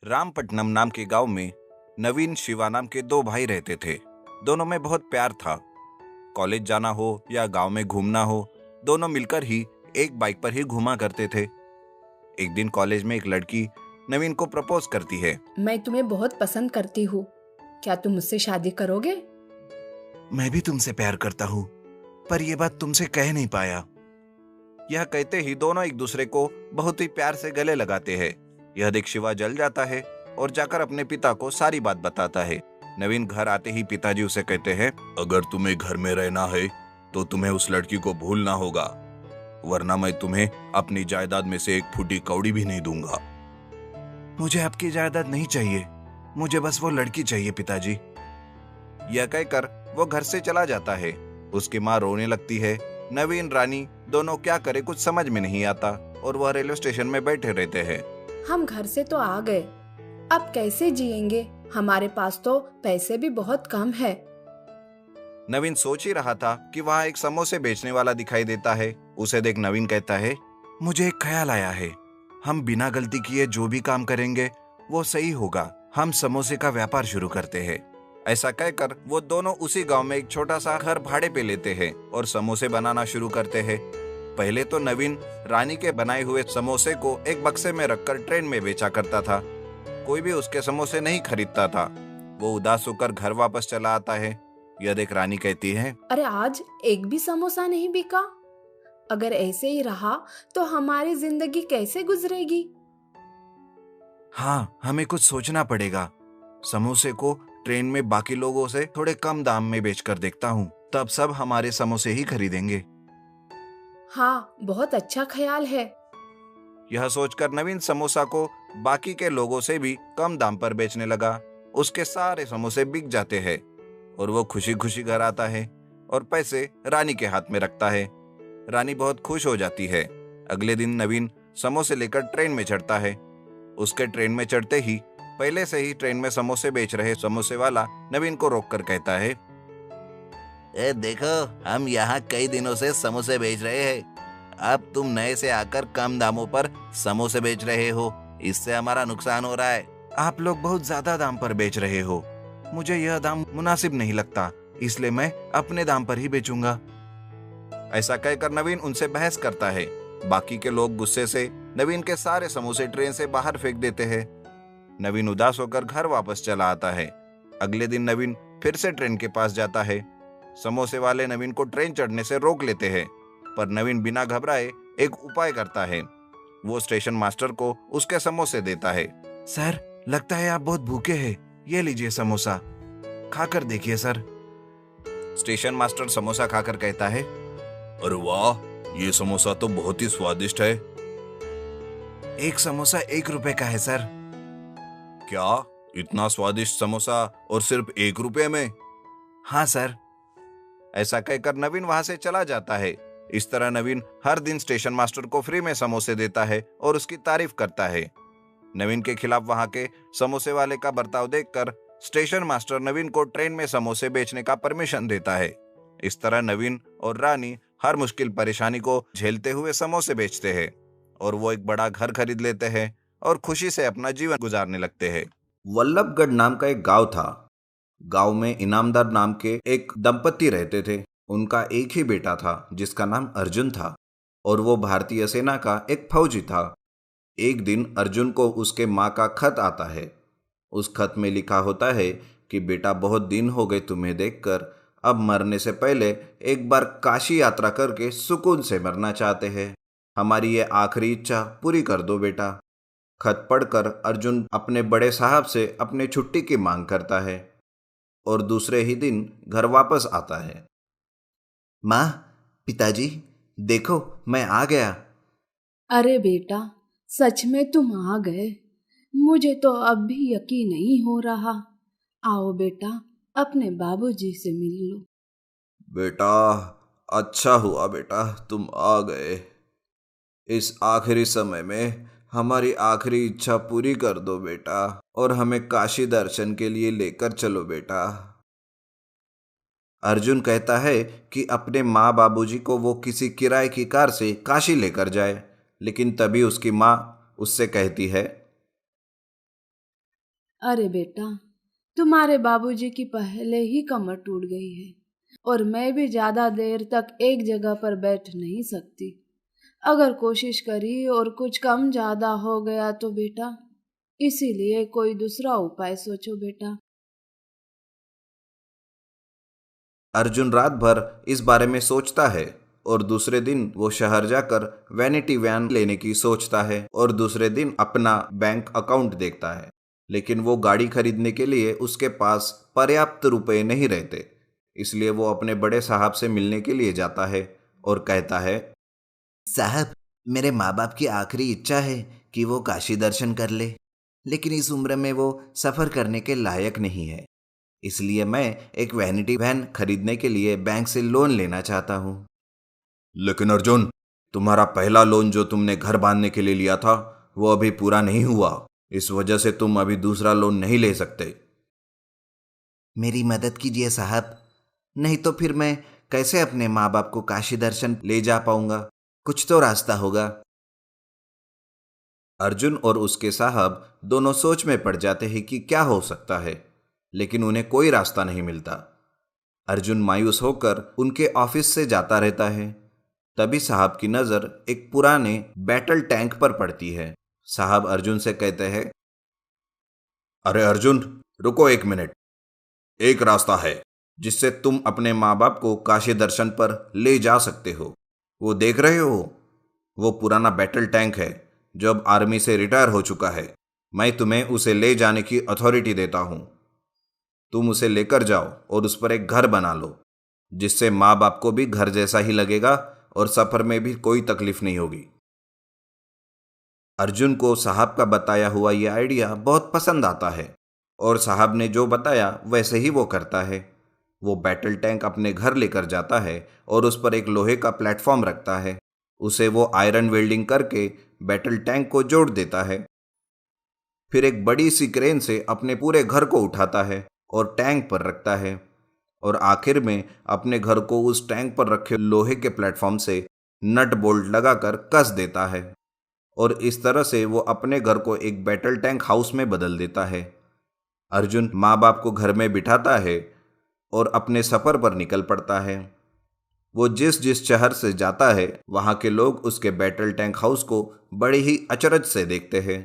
रामपट्टनम नाम के गांव में नवीन शिवा नाम के दो भाई रहते थे। दोनों में बहुत प्यार था। कॉलेज जाना हो या गांव में घूमना हो, दोनों मिलकर ही एक बाइक पर ही घूमा करते थे। एक दिन कॉलेज में एक लड़की नवीन को प्रपोज करती है। मैं तुम्हें बहुत पसंद करती हूँ, क्या तुम मुझसे शादी करोगे? मैं भी तुमसे प्यार करता हूँ, पर यह बात तुमसे कह नहीं पाया। यह कहते ही दोनों एक दूसरे को बहुत ही प्यार से गले लगाते हैं। यह देख शिवा जल जाता है और जाकर अपने पिता को सारी बात बताता है। नवीन घर आते ही पिताजी उसे कहते हैं, अगर तुम्हें घर में रहना है तो तुम्हें उस लड़की को भूलना होगा, वरना मैं तुम्हें अपनी जायदाद में से एक फूटी कौड़ी भी नहीं दूंगा। मुझे आपकी जायदाद नहीं चाहिए, मुझे बस वो लड़की चाहिए पिताजी। यह कहकर वो घर से चला जाता है। उसकी माँ रोने लगती है। नवीन रानी दोनों क्या करे कुछ समझ में नहीं आता और वह रेलवे स्टेशन में बैठे रहते हैं। हम घर से तो आ गए, अब कैसे जिएंगे? हमारे पास तो पैसे भी बहुत कम है। नवीन सोच ही रहा था कि वहाँ एक समोसे बेचने वाला दिखाई देता है। उसे देख नवीन कहता है, मुझे एक ख्याल आया है, हम बिना गलती किए जो भी काम करेंगे वो सही होगा। हम समोसे का व्यापार शुरू करते हैं। ऐसा कहकर वो दोनों उसी गांव में एक छोटा सा घर भाड़े पे लेते हैं और समोसे बनाना शुरू करते हैं। पहले तो नवीन रानी के बनाए हुए समोसे को एक बक्से में रखकर ट्रेन में बेचा करता था। कोई भी उसके समोसे नहीं खरीदता था। वो उदास होकर घर वापस चला आता है। यह देख रानी कहती है, अरे आज एक भी समोसा नहीं बिका। अगर ऐसे ही रहा तो हमारी जिंदगी कैसे गुजरेगी? हाँ, हमें कुछ सोचना पड़ेगा। समोसे को ट्रेन में बाकी लोगों से थोड़े कम दाम में बेचकर देखता हूँ, तब सब हमारे समोसे ही खरीदेंगे। हाँ, बहुत अच्छा ख्याल है। यह सोचकर नवीन समोसा को बाकी के लोगों से भी कम दाम पर बेचने लगा। उसके सारे समोसे बिक जाते हैं और वो खुशी खुशी घर आता है और पैसे रानी के हाथ में रखता है। रानी बहुत खुश हो जाती है। अगले दिन नवीन समोसे लेकर ट्रेन में चढ़ता है। उसके ट्रेन में चढ़ते ही पहले से ही ट्रेन में समोसे बेच रहे समोसे वाला नवीन को रोककर कहता है, देखो, हम यहाँ कई दिनों से समोसे बेच रहे हैं। अब तुम नए से आकर कम दामों पर समोसे बेच रहे हो, इससे हमारा नुकसान हो रहा है। आप लोग बहुत ज्यादा दाम पर बेच रहे हो, मुझे यह दाम मुनासिब नहीं लगता, इसलिए मैं अपने दाम पर ही बेचूंगा। ऐसा कहकर नवीन उनसे बहस करता है। बाकी के लोग गुस्से से नवीन के सारे समोसे ट्रेन से बाहर फेंक देते हैं। नवीन उदास होकर घर वापस चला आता है। अगले दिन नवीन फिर से ट्रेन के पास जाता है। समोसे वाले नवीन को ट्रेन चढ़ने से रोक लेते हैं, पर नवीन बिना घबराए एक उपाय करता है। वो स्टेशन मास्टर को उसके समोसे देता है। सर, लगता है आप बहुत भूखे हैं, ये लीजिए समोसा, खाकर देखिए सर। स्टेशन मास्टर समोसा खाकर कहता है, अरे वाह, ये समोसा तो बहुत ही स्वादिष्ट है। एक समोसा 1 रुपए का है सर। क्या, इतना स्वादिष्ट समोसा और सिर्फ 1 रुपए में? हाँ सर। ऐसा कहकर नवीन वहां से चला जाता है। इस तरह नवीन हर दिन स्टेशन मास्टर को फ्री में समोसे देता है और उसकी तारीफ करता है। नवीन के खिलाफ वहां के समोसे वाले का बर्ताव देखकर स्टेशन मास्टर नवीन को ट्रेन में समोसे बेचने का परमिशन देता है। इस तरह नवीन और रानी हर मुश्किल परेशानी को झेलते हुए समोसे बेचते हैं और वो एक बड़ा घर खरीद लेते हैं और खुशी से अपना जीवन गुजारने लगते हैं। वल्लभगढ़ नाम का एक गांव था। गांव में इनामदार नाम के एक दंपति रहते थे। उनका एक ही बेटा था जिसका नाम अर्जुन था और वो भारतीय सेना का एक फौजी था। एक दिन अर्जुन को उसके माँ का खत आता है। उस खत में लिखा होता है कि बेटा, बहुत दिन हो गए तुम्हें देखकर, अब मरने से पहले एक बार काशी यात्रा करके सुकून से मरना चाहते हैं। हमारी ये आखिरी इच्छा पूरी कर दो बेटा। खत पढ़कर अर्जुन अपने बड़े साहब से अपनी छुट्टी की मांग करता है और दूसरे ही दिन घर वापस आता है। माँ, पिताजी, देखो मैं आ गया। अरे बेटा, सच में तुम आ गए? मुझे तो अब भी यकीन नहीं हो रहा। आओ बेटा, अपने बाबूजी से मिल लो। बेटा, अच्छा हुआ बेटा तुम आ गए। इस आखिरी समय में हमारी आखिरी इच्छा पूरी कर दो बेटा और हमें काशी दर्शन के लिए लेकर चलो बेटा। अर्जुन कहता है कि अपने माँ बाबूजी को वो किसी किराए की कार से काशी लेकर जाए, लेकिन तभी उसकी माँ उससे कहती है, अरे बेटा, तुम्हारे बाबूजी की पहले ही कमर टूट गई है और मैं भी ज्यादा देर तक एक जगह पर बैठ नहीं सकती। अगर कोशिश करी और कुछ कम ज्यादा हो गया तो बेटा, इसीलिए कोई दूसरा उपाय सोचो बेटा। अर्जुन रात भर इस बारे में सोचता है और दूसरे दिन वो शहर जाकर वैनिटी वैन लेने की सोचता है और दूसरे दिन अपना बैंक अकाउंट देखता है। लेकिन वो गाड़ी खरीदने के लिए उसके पास पर्याप्त रुपए नहीं रहते। इसलिए वो अपने बड़े साहब से मिलने के लिए जाता है और कहता है, साहब, मेरे माँ बाप की आखिरी इच्छा है कि वो काशी दर्शन कर ले, लेकिन इस उम्र में वो सफर करने के लायक नहीं है। इसलिए मैं एक वैनिटी वैन खरीदने के लिए बैंक से लोन लेना चाहता हूँ। लेकिन अर्जुन, तुम्हारा पहला लोन जो तुमने घर बांधने के लिए लिया था वो अभी पूरा नहीं हुआ। इस वजह से तुम अभी दूसरा लोन नहीं ले सकते। मेरी मदद कीजिए साहब, नहीं तो फिर मैं कैसे अपने माँ बाप को काशी दर्शन ले जा पाऊंगा? कुछ तो रास्ता होगा। अर्जुन और उसके साहब दोनों सोच में पड़ जाते हैं कि क्या हो सकता है, लेकिन उन्हें कोई रास्ता नहीं मिलता। अर्जुन मायूस होकर उनके ऑफिस से जाता रहता है। तभी साहब की नजर एक पुराने बैटल टैंक पर पड़ती है। साहब अर्जुन से कहते हैं, अरे अर्जुन, रुको एक मिनट। एक रास्ता है जिससे तुम अपने माँ बाप को काशी दर्शन पर ले जा सकते हो। वो देख रहे हो, वो पुराना बैटल टैंक है जो अब आर्मी से रिटायर हो चुका है। मैं तुम्हें उसे ले जाने की अथॉरिटी देता हूं। तुम उसे लेकर जाओ और उस पर एक घर बना लो, जिससे माँ बाप को भी घर जैसा ही लगेगा और सफर में भी कोई तकलीफ नहीं होगी। अर्जुन को साहब का बताया हुआ यह आइडिया बहुत पसंद आता है और साहब ने जो बताया वैसे ही वो करता है। वो बैटल टैंक अपने घर लेकर जाता है और उस पर एक लोहे का प्लेटफॉर्म रखता है। उसे वो आयरन वेल्डिंग करके बैटल टैंक को जोड़ देता है। फिर एक बड़ी सी क्रेन से अपने पूरे घर को उठाता है और टैंक पर रखता है और आखिर में अपने घर को उस टैंक पर रखे लोहे के प्लेटफॉर्म से नट बोल्ट लगाकर कस देता है और इस तरह से वो अपने घर को एक बैटल टैंक हाउस में बदल देता है। अर्जुन माँ बाप को घर में बिठाता है और अपने सफर पर निकल पड़ता है। वो जिस जिस शहर से जाता है वहाँ के लोग उसके बैटल टैंक हाउस को बड़े ही अचरज से देखते हैं।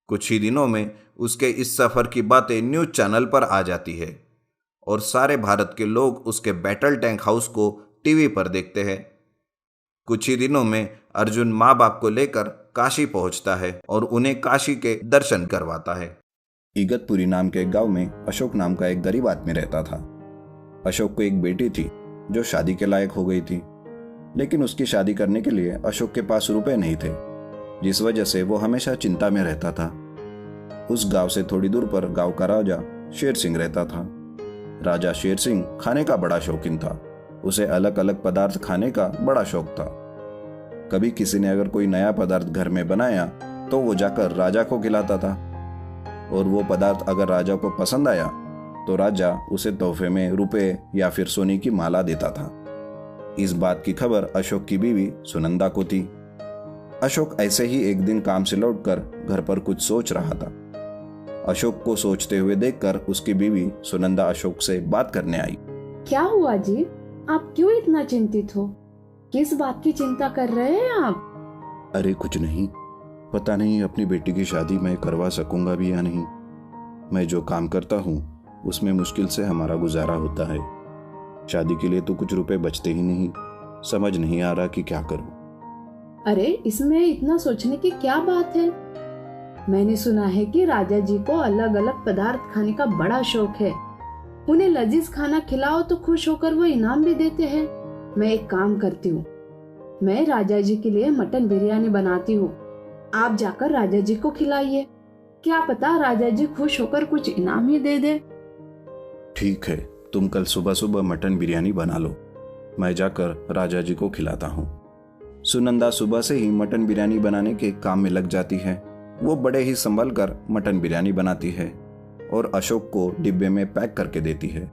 कुछ ही दिनों में उसके इस सफर की बातें न्यूज चैनल पर आ जाती है और सारे भारत के लोग उसके बैटल टैंक हाउस को टीवी पर देखते हैं। कुछ ही दिनों में अर्जुन माँ बाप को लेकर काशी पहुंचता है और उन्हें काशी के दर्शन करवाता है। इगतपुरी नाम के एक गांव में अशोक नाम का एक गरीब आदमी रहता था। अशोक को एक बेटी थी जो शादी के लायक हो गई थी, लेकिन उसकी शादी करने के लिए अशोक के पास रुपए नहीं थे, जिस वजह से वो हमेशा चिंता में रहता था। उस गांव से थोड़ी दूर पर गांव का राजा शेर सिंह रहता था। राजा शेर सिंह खाने का बड़ा शौकीन था। उसे अलग अलग पदार्थ खाने का बड़ा शौक था। कभी किसी ने अगर कोई नया पदार्थ घर में बनाया तो वो जाकर राजा को खिलाता था और वो पदार्थ अगर राजा को पसंद आया तो राजा उसे तोहफे में रुपए या फिर सोने की माला देता था। इस बात की खबर अशोक की बीवी सुनंदा को थी। अशोक ऐसे ही एक दिन काम से लौटकर घर पर कुछ सोच रहा था। अशोक को सोचते हुए देखकर उसकी बीवी सुनंदा अशोक से बात करने आई। क्या हुआ जी, आप क्यों इतना चिंतित हो? किस बात की चिंता कर रहे हैं आप? अरे कुछ नहीं, पता नहीं अपनी बेटी की शादी मैं करवा सकूंगा भी या नहीं। मैं जो काम करता हूँ उसमें मुश्किल से हमारा गुजारा होता है। शादी के लिए तो कुछ रुपए बचते ही नहीं। समझ नहीं आ रहा कि क्या करूं। अरे इसमें इतना सोचने की क्या बात है? मैंने सुना है कि राजा जी को अलग अलग पदार्थ खाने का बड़ा शौक है। उन्हें लजीज खाना खिलाओ तो खुश होकर वो इनाम भी देते हैं। मैं एक काम करती हूँ, मैं राजा जी के लिए मटन बिरयानी बनाती हूँ। आप जाकर राजा जी को खिलाइए, क्या पता राजा जी खुश होकर कुछ इनाम ही दे दे। ठीक है, तुम कल सुबह सुबह मटन बिरयानी बना लो, मैं जाकर राजा जी को खिलाता हूँ। सुनंदा सुबह से ही मटन बिरयानी बनाने के काम में लग जाती है। वो बड़े ही संभल कर मटन बिरयानी बनाती है और अशोक को डिब्बे में पैक करके देती है।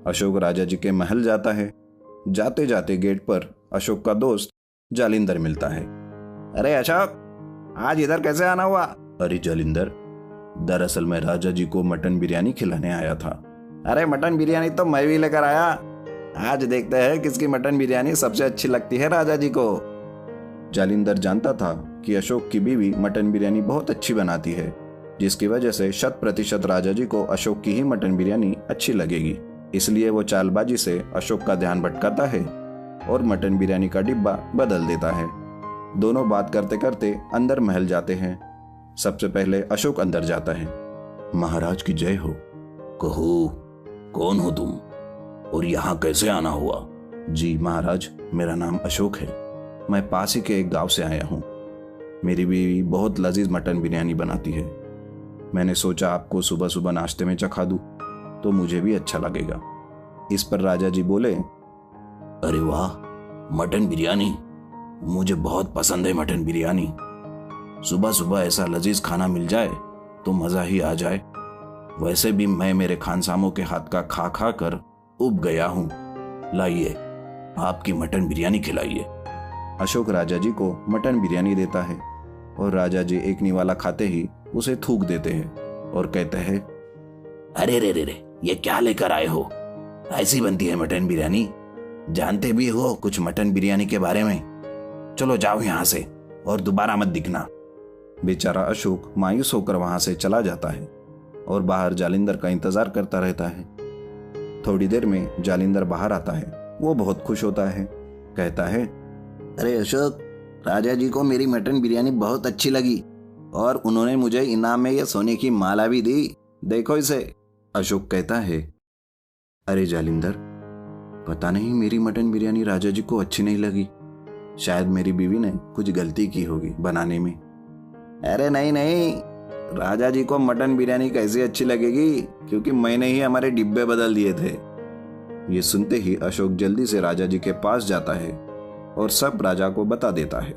अशोक राजा जी के महल जाता है। जाते जाते गेट पर अशोक का दोस्त जालिंदर मिलता है। अरे अशोक, आज इधर कैसे आना हुआ? अरे जालिंदर, दरअसल मैं राजा जी को मटन बिरयानी खिलाने आया था। अरे मटन बिरयानी तो मैं भी लेकर आया। आज देखते हैं किसकी मटन बिरयानी सबसे अच्छी लगती है राजा जी को। जालिंदर जानता था कि अशोक की बीवी मटन बिरयानी बहुत अच्छी बनाती है, जिसकी वजह से 100% राजा जी को अशोक की ही मटन बिरयानी अच्छी लगेगी। इसलिए वो चालबाजी से अशोक का ध्यान भटकाता है और मटन बिरयानी का डिब्बा बदल देता है। दोनों बात करते करते अंदर महल जाते हैं। सबसे पहले अशोक अंदर जाता है। महाराज की जय हो। कहो, कौन हो तुम और यहाँ कैसे आना हुआ? जी महाराज, मेरा नाम अशोक है। मैं पास ही के एक गांव से आया हूँ। मेरी बीवी बहुत लजीज मटन बिरयानी बनाती है। मैंने सोचा आपको सुबह सुबह नाश्ते में चखा दूं, तो मुझे भी अच्छा लगेगा। इस पर राजा जी बोले, अरे वाह, मटन बिरयानी, मुझे बहुत पसंद है मटन बिरयानी। सुबह सुबह ऐसा लजीज खाना मिल जाए तो मजा ही आ जाए। वैसे भी मैं मेरे खानसामों के हाथ का खा खा कर उब गया हूँ। लाइए, आपकी मटन बिरयानी खिलाइए। अशोक राजा जी को मटन बिरयानी देता है और राजा जी एक निवाला खाते ही उसे थूक देते हैं और कहते हैं, अरे रे रे रे, ये क्या लेकर आए हो? ऐसी बनती है मटन बिरयानी? जानते भी हो कुछ मटन बिरयानी के बारे में? चलो जाओ यहाँ से और दोबारा मत दिखना। बेचारा अशोक मायूस होकर वहां से चला जाता है और बाहर जालिंदर का इंतजार करता रहता है। थोड़ी देर में जालिंदर बाहर आता है। वो बहुत खुश होता है। कहता है, अरे अशोक, राजा जी को मेरी मटन बिरयानी बहुत अच्छी लगी और उन्होंने मुझे इनाम में यह सोने की माला भी दी। देखो इसे। अशोक कहता है, अरे जालिंदर, पता नहीं मेरी मटन बिरयानी राजा जी को अच्छी नहीं लगी। शायद मेरी बीवी ने कुछ गलती की होगी बनाने में। अरे नहीं नहीं, राजा जी को मटन बिरयानी कैसे अच्छी लगेगी, क्योंकि मैंने ही हमारे डिब्बे बदल दिए थे। ये सुनते ही अशोक जल्दी से राजा जी के पास जाता है और सब राजा को बता देता है।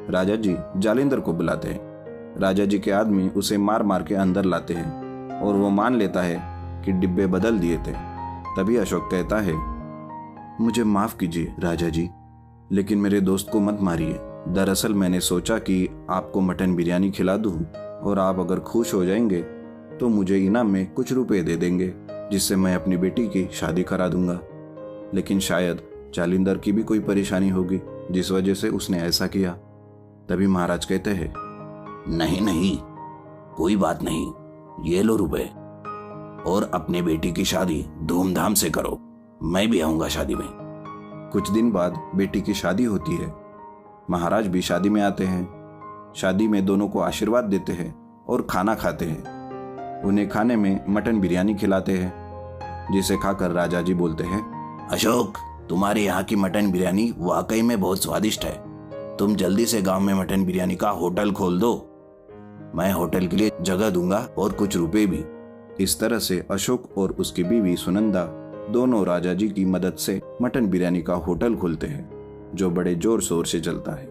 राजा जी जालिंदर को बुलाते हैं। राजा जी के आदमी उसे मार मार के अंदर लाते हैं और वो मान लेता है कि डिब्बे बदल दिए थे। तभी अशोक कहता है, मुझे माफ कीजिए राजा जी, लेकिन मेरे दोस्त को मत मारिए। दरअसल मैंने सोचा कि आपको मटन बिरयानी खिला दूं और आप अगर खुश हो जाएंगे तो मुझे इनाम में कुछ रुपए दे देंगे, जिससे मैं अपनी बेटी की शादी करा दूंगा। लेकिन शायद जालिंदर की भी कोई परेशानी होगी जिस वजह से उसने ऐसा किया। तभी महाराज कहते हैं, नहीं नहीं, कोई बात नहीं, ये लो रुपए और अपने बेटी की शादी धूमधाम से करो। मैं भी आऊंगा शादी में। कुछ दिन बाद बेटी की शादी होती है। महाराज भी शादी में आते हैं। शादी में दोनों को आशीर्वाद देते हैं और खाना खाते हैं। उन्हें खाने में मटन बिरयानी खिलाते हैं, जिसे खाकर राजा जी बोलते हैं, अशोक, तुम्हारे यहाँ की मटन बिरयानी वाकई में बहुत स्वादिष्ट है। तुम जल्दी से गांव में मटन बिरयानी का होटल खोल दो। मैं होटल के लिए जगह दूंगा और कुछ रुपए भी। इस तरह से अशोक और उसकी बीवी सुनंदा दोनों राजा जी की मदद से मटन बिरयानी का होटल खोलते हैं, जो बड़े जोर शोर से चलता है।